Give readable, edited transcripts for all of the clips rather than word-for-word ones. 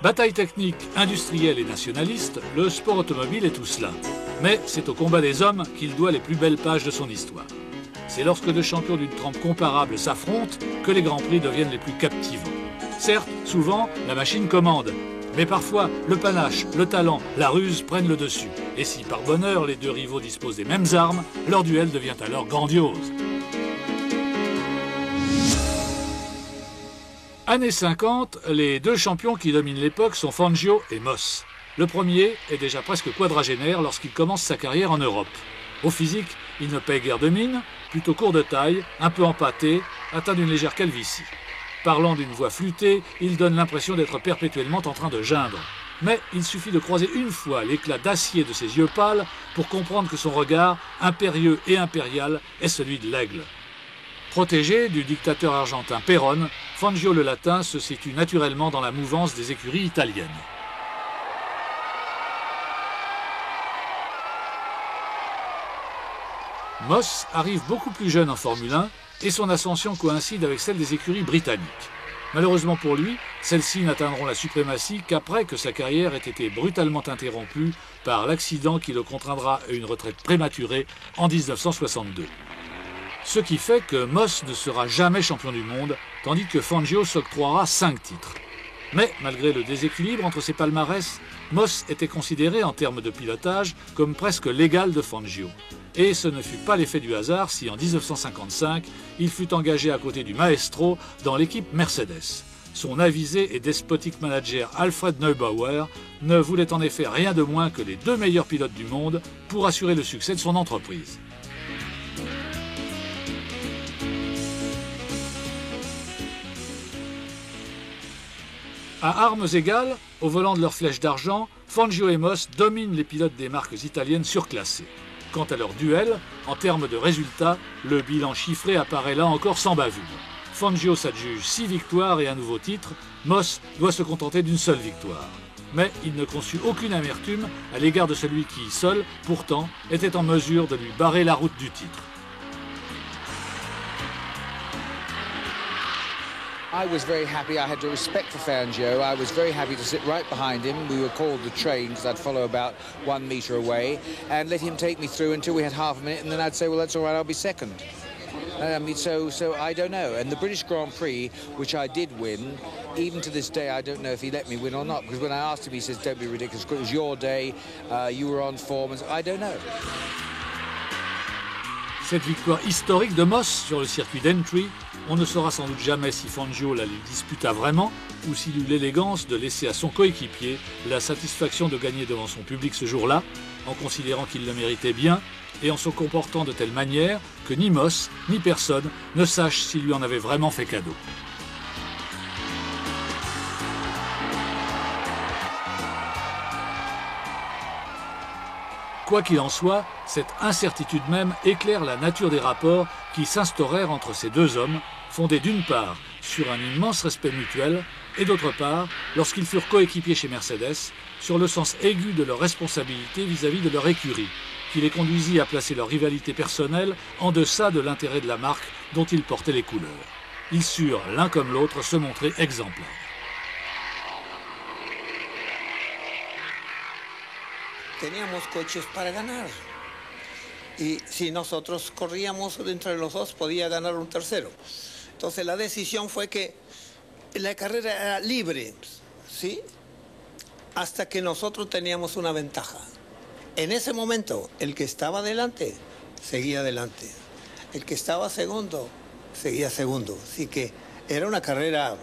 Bataille technique, industrielle et nationaliste, le sport automobile est tout cela. Mais c'est au combat des hommes qu'il doit les plus belles pages de son histoire. C'est lorsque deux champions d'une trempe comparable s'affrontent que les grands prix deviennent les plus captivants. Certes, souvent, la machine commande. Mais parfois, le panache, le talent, la ruse prennent le dessus. Et si par bonheur les deux rivaux disposent des mêmes armes, leur duel devient alors grandiose. Années 50, les deux champions qui dominent l'époque sont Fangio et Moss. Le premier est déjà presque quadragénaire lorsqu'il commence sa carrière en Europe. Au physique, il ne paie guère de mine, plutôt court de taille, un peu empâté, atteint d'une légère calvitie. Parlant d'une voix flûtée, il donne l'impression d'être perpétuellement en train de geindre. Mais il suffit de croiser une fois l'éclat d'acier de ses yeux pâles pour comprendre que son regard, impérieux et impérial, est celui de l'aigle. Protégé du dictateur argentin Perón, Fangio le Latin se situe naturellement dans la mouvance des écuries italiennes. Moss arrive beaucoup plus jeune en Formule 1 et son ascension coïncide avec celle des écuries britanniques. Malheureusement pour lui, celles-ci n'atteindront la suprématie qu'après que sa carrière ait été brutalement interrompue par l'accident qui le contraindra à une retraite prématurée en 1962. Ce qui fait que Moss ne sera jamais champion du monde, tandis que Fangio s'octroiera 5 titres. Mais malgré le déséquilibre entre ses palmarès, Moss était considéré en termes de pilotage comme presque l'égal de Fangio. Et ce ne fut pas l'effet du hasard si en 1955, il fut engagé à côté du maestro dans l'équipe Mercedes. Son avisé et despotique manager Alfred Neubauer ne voulait en effet rien de moins que les deux meilleurs pilotes du monde pour assurer le succès de son entreprise. À armes égales, au volant de leur flèche d'argent, Fangio et Moss dominent les pilotes des marques italiennes surclassées. Quant à leur duel, en termes de résultats, le bilan chiffré apparaît là encore sans bavure. Fangio s'adjuge 6 victoires et un nouveau titre, Moss doit se contenter d'une seule victoire. Mais il ne conçut aucune amertume à l'égard de celui qui, seul, pourtant, était en mesure de lui barrer la route du titre. I was very happy. I had to respect for Fangio. I was very happy to sit right behind him. We were called the train because I'd follow about 1 metre away and let him take me through until we had half a minute, and then I'd say, well, that's all right, I'll be second. So I don't know. And the British Grand Prix, which I did win, even to this day, I don't know if he let me win or not, because when I asked him, he says, don't be ridiculous, it was your day, you were on form, and I don't know. Cette victoire historique de Moss sur le circuit d'Entry, on ne saura sans doute jamais si Fangio la lui disputa vraiment ou s'il eut l'élégance de laisser à son coéquipier la satisfaction de gagner devant son public ce jour-là, en considérant qu'il le méritait bien et en se comportant de telle manière que ni Moss ni personne ne sache s'il lui en avait vraiment fait cadeau. Quoi qu'il en soit, cette incertitude même éclaire la nature des rapports qui s'instaurèrent entre ces deux hommes, fondés d'une part sur un immense respect mutuel et d'autre part, lorsqu'ils furent coéquipiers chez Mercedes, sur le sens aigu de leur responsabilité vis-à-vis de leur écurie, qui les conduisit à placer leur rivalité personnelle en deçà de l'intérêt de la marque dont ils portaient les couleurs. Ils surent, l'un comme l'autre, se montrer exemplaires. Teníamos coches para ganar. Y si nosotros corríamos entre los dos, podía ganar un tercero. Entonces la decisión fue que la carrera era libre, ¿sí? Hasta que nosotros teníamos una ventaja. En ese momento, el que estaba adelante, seguía adelante. El que estaba segundo, seguía segundo. Así que era una carrera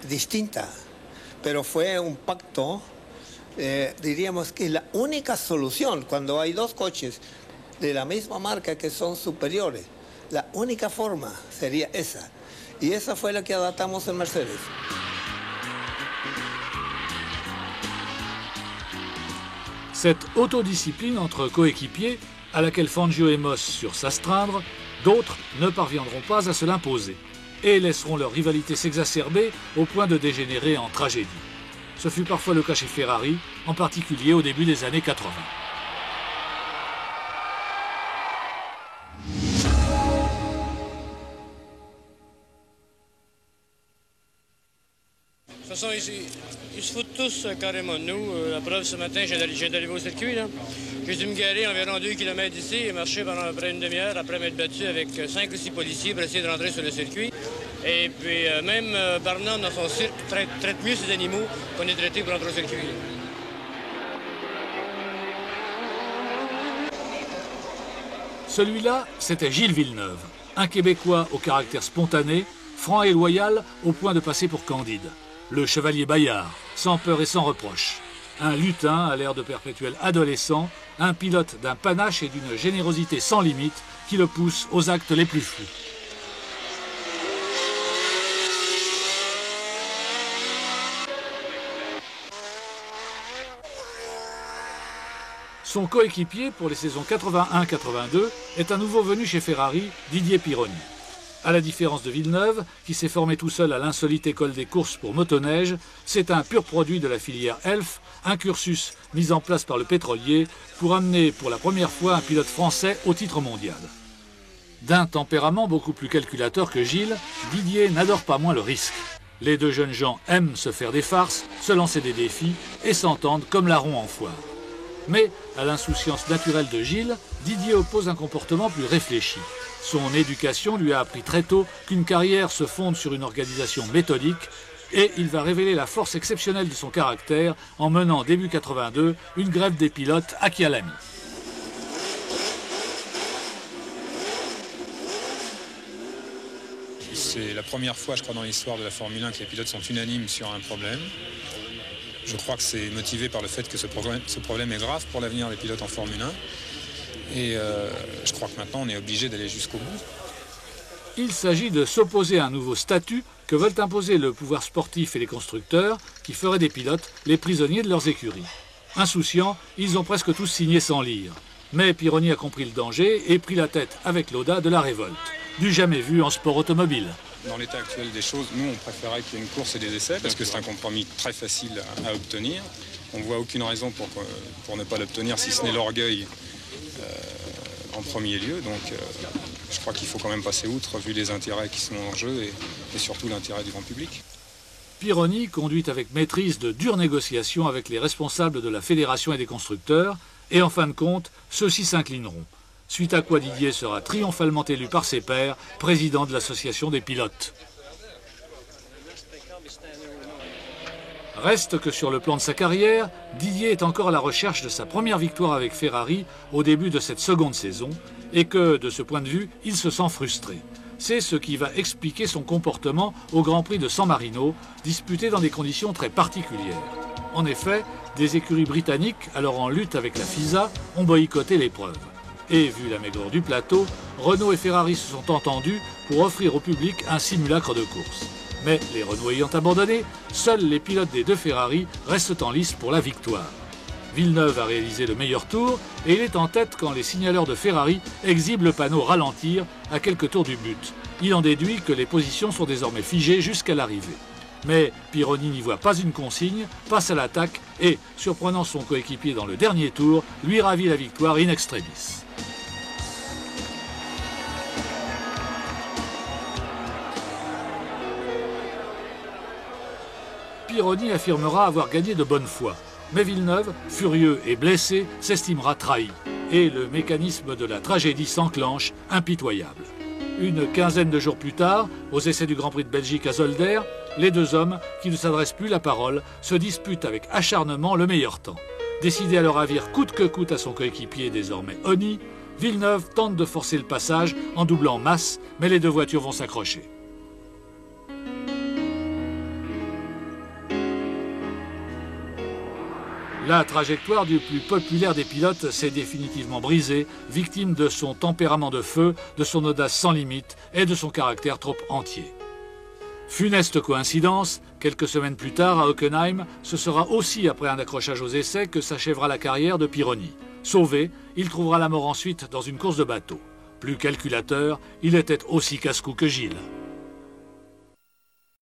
distinta, pero fue un pacto. Diríamos que la única solución cuando hay dos coches de la misma marca que son superiores, la única forma sería esa. Y esa fue la que adaptamos en Mercedes. Cette autodiscipline entre coéquipiers, à laquelle Fangio et Moss surent s'astreindre, d'autres ne parviendront pas à se l'imposer et laisseront leur rivalité s'exacerber au point de dégénérer en tragédie. Ce fut parfois le cas chez Ferrari, en particulier au début des années 80. toute façon, ils se foutent tous carrément de nous. La preuve, ce matin, j'ai d'arriver au circuit. J'ai dû me garer environ 2 km d'ici et marcher pendant près d'une demi-heure après m'être battu avec 5 ou 6 policiers pour essayer de rentrer sur le circuit. Et puis même Barnum, dans son cirque, traite mieux ses animaux qu'on est traité pour rentrer au circuit. Celui-là, c'était Gilles Villeneuve, un Québécois au caractère spontané, franc et loyal au point de passer pour Candide. Le chevalier Bayard, sans peur et sans reproche. Un lutin à l'air de perpétuel adolescent, un pilote d'un panache et d'une générosité sans limite qui le pousse aux actes les plus fous. Son coéquipier pour les saisons 81-82 est un nouveau venu chez Ferrari, Didier Pironi. À la différence de Villeneuve, qui s'est formé tout seul à l'insolite école des courses pour motoneige, c'est un pur produit de la filière Elf, un cursus mis en place par le pétrolier pour amener pour la première fois un pilote français au titre mondial. D'un tempérament beaucoup plus calculateur que Gilles, Didier n'adore pas moins le risque. Les deux jeunes gens aiment se faire des farces, se lancer des défis et s'entendent comme larrons en foire. Mais à l'insouciance naturelle de Gilles, Didier oppose un comportement plus réfléchi. Son éducation lui a appris très tôt qu'une carrière se fonde sur une organisation méthodique et il va révéler la force exceptionnelle de son caractère en menant début 82 une grève des pilotes à Kyalami. C'est la première fois, je crois, dans l'histoire de la Formule 1 que les pilotes sont unanimes sur un problème. Je crois que c'est motivé par le fait que ce problème est grave pour l'avenir des pilotes en Formule 1. Et je crois que maintenant, on est obligé d'aller jusqu'au bout. Il s'agit de s'opposer à un nouveau statut que veulent imposer le pouvoir sportif et les constructeurs, qui feraient des pilotes les prisonniers de leurs écuries. Insouciants, ils ont presque tous signé sans lire. Mais Pironi a compris le danger et pris la tête avec l'audace de la révolte. Du jamais vu en sport automobile. Dans l'état actuel des choses, nous, on préférait qu'il y ait une course et des essais, parce que c'est un compromis très facile à obtenir. On ne voit aucune raison pour ne pas l'obtenir, si ce n'est l'orgueil en premier lieu. Donc je crois qu'il faut quand même passer outre, vu les intérêts qui sont en jeu et surtout l'intérêt du grand public. Pironi conduit avec maîtrise de dures négociations avec les responsables de la fédération et des constructeurs, et en fin de compte, ceux-ci s'inclineront. Suite à quoi Didier sera triomphalement élu par ses pairs, président de l'association des pilotes. Reste que sur le plan de sa carrière, Didier est encore à la recherche de sa première victoire avec Ferrari au début de cette seconde saison, et que, de ce point de vue, il se sent frustré. C'est ce qui va expliquer son comportement au Grand Prix de San Marino, disputé dans des conditions très particulières. En effet, des écuries britanniques, alors en lutte avec la FISA, ont boycotté l'épreuve. Et vu la maigreur du plateau, Renault et Ferrari se sont entendus pour offrir au public un simulacre de course. Mais les Renault ayant abandonné, seuls les pilotes des deux Ferrari restent en lice pour la victoire. Villeneuve a réalisé le meilleur tour et il est en tête quand les signaleurs de Ferrari exhibent le panneau ralentir à quelques tours du but. Il en déduit que les positions sont désormais figées jusqu'à l'arrivée. Mais Pironi n'y voit pas une consigne, passe à l'attaque et, surprenant son coéquipier dans le dernier tour, lui ravit la victoire in extremis. Pironi affirmera avoir gagné de bonne foi. Mais Villeneuve, furieux et blessé, s'estimera trahi. Et le mécanisme de la tragédie s'enclenche, impitoyable. Une quinzaine de jours plus tard, aux essais du Grand Prix de Belgique à Zolder, les deux hommes, qui ne s'adressent plus la parole, se disputent avec acharnement le meilleur temps. Décidé à le ravir coûte que coûte à son coéquipier désormais Oni, Villeneuve tente de forcer le passage en doublant masse, mais les deux voitures vont s'accrocher. La trajectoire du plus populaire des pilotes s'est définitivement brisée, victime de son tempérament de feu, de son audace sans limite et de son caractère trop entier. Funeste coïncidence, quelques semaines plus tard à Hockenheim, ce sera aussi après un accrochage aux essais que s'achèvera la carrière de Pironi. Sauvé, il trouvera la mort ensuite dans une course de bateau. Plus calculateur, il était aussi casse-cou que Gilles.